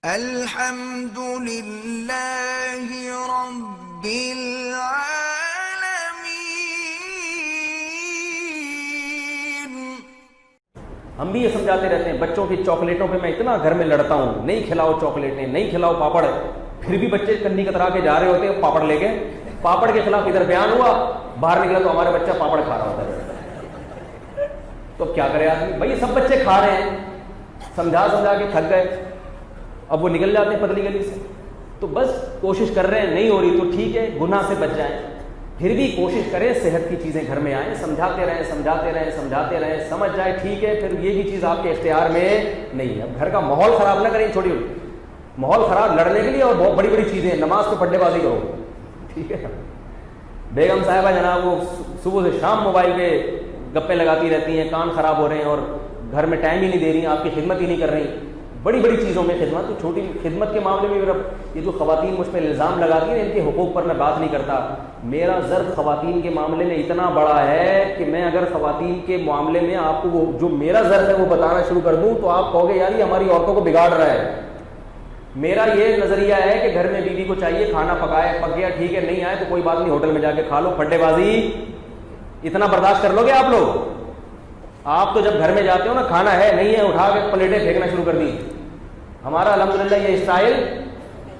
الحمد للہ رب العالمین۔ ہم بھی یہ سمجھاتے رہتے ہیں بچوں کی چاکلیٹوں پہ میں اتنا گھر میں لڑتا ہوں، نہیں کھلاؤ چاکلیٹیں، نہیں کھلاؤ پاپڑ، پھر بھی بچے کنی کترا کے جا رہے ہوتے ہیں پاپڑ لے کے۔ پاپڑ کے خلاف ادھر بیان ہوا، باہر نکلا تو ہمارے بچہ پاپڑ کھا رہا ہوتا ہے۔ تو کیا کرے آدمی؟ بھائی سب بچے کھا رہے ہیں، سمجھا کے تھک گئے، اب وہ نکل جاتے ہیں پتلی گلی سے۔ تو بس کوشش کر رہے ہیں، نہیں ہو رہی تو ٹھیک ہے، گناہ سے بچ جائیں، پھر بھی کوشش کریں صحت کی چیزیں گھر میں آئیں، سمجھاتے رہیں، سمجھ جائے ٹھیک ہے، پھر یہ بھی چیز آپ کے اختیار میں نہیں ہے۔ اب گھر کا ماحول خراب نہ کریں، چھوٹی ماحول خراب لڑنے کے لیے اور بہت بڑی بڑی چیزیں، نماز پہ پڈے بازی کرو، ٹھیک ہے۔ بیگم صاحبہ جناب وہ صبح سے شام موبائل پہ گپے لگاتی رہتی ہیں، کان خراب ہو رہے ہیں اور گھر میں ٹائم ہی نہیں دے رہی ہیں، آپ کی خدمت ہی نہیں کر رہی۔ بڑی بڑی چیزوں میں خدمت، تو چھوٹی خدمت کے معاملے میں یہ جو خواتین مجھ پہ الزام لگاتی ہیں ان کے حقوق پر میں بات نہیں کرتا۔ میرا ضرب خواتین کے معاملے میں اتنا بڑا ہے کہ میں اگر خواتین کے معاملے میں آپ کو وہ جو میرا ضرب ہے وہ بتانا شروع کر دوں تو آپ کہو گے یار یہ ہماری عورتوں کو بگاڑ رہا ہے۔ میرا یہ نظریہ ہے کہ گھر میں بیوی کو چاہیے کھانا پکائے، پک گیا ٹھیک ہے، نہیں آئے تو کوئی بات نہیں، ہوٹل میں جا کے کھا لو، پڈے بازی اتنا برداشت کر لو گے آپ لوگ؟ آپ تو جب گھر میں جاتے ہو نا، کھانا ہے نہیں ہے اٹھا کے پلیٹیں پھینکنا شروع کر دی۔ ہمارا الحمدللہ یہ اسٹائل،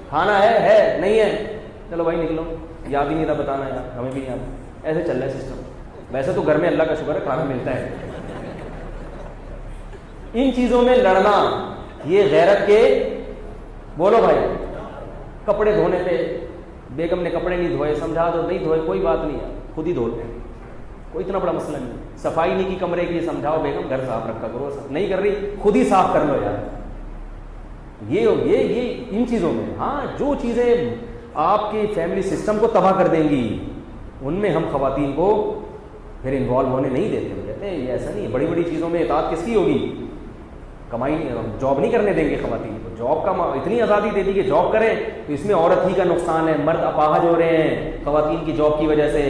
کھانا ہے نہیں ہے چلو بھائی نکلو، یاد ہی نہیں تھا بتانا یار، ہمیں بھی یاد، ایسے چل رہا ہے سسٹم۔ ویسے تو گھر میں اللہ کا شکر ہے کھانا ملتا ہے۔ ان چیزوں میں لڑنا یہ غیرت کے، بولو بھائی، کپڑے دھونے پہ بیگم نے کپڑے نہیں دھوئے، سمجھا دو نہیں دھوئے کوئی بات نہیں ہے، خود ہی دھو لیں، کوئی اتنا بڑا مسئلہ نہیں۔ صفائی نہیں کی کمرے کی، سمجھاؤ بیگم گھر صاف رکھا کرو، نہیں کر رہی خود ہی صاف کر لو یار۔ یہ ان چیزوں میں، ہاں جو چیزیں آپ کی فیملی سسٹم کو تباہ کر دیں گی ان میں ہم خواتین کو پھر انوالو ہونے نہیں دیتے۔ کہتے ہیں یہ ایسا نہیں ہے، بڑی بڑی چیزوں میں اطاعت کس کی ہوگی؟ کمائی جاب نہیں کرنے دیں گے خواتین کو، جاب کا اتنی آزادی دے دی کہ جاب کریں تو اس میں عورت ہی کا نقصان ہے، مرد اپاہج ہو رہے ہیں خواتین کی جاب کی وجہ سے،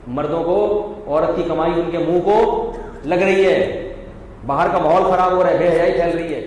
مردوں کو عورت کی کمائی ان کے منہ کو لگ رہی ہے، باہر کا ماحول خراب ہو رہا ہے، بے حیائی پھیل رہی ہے۔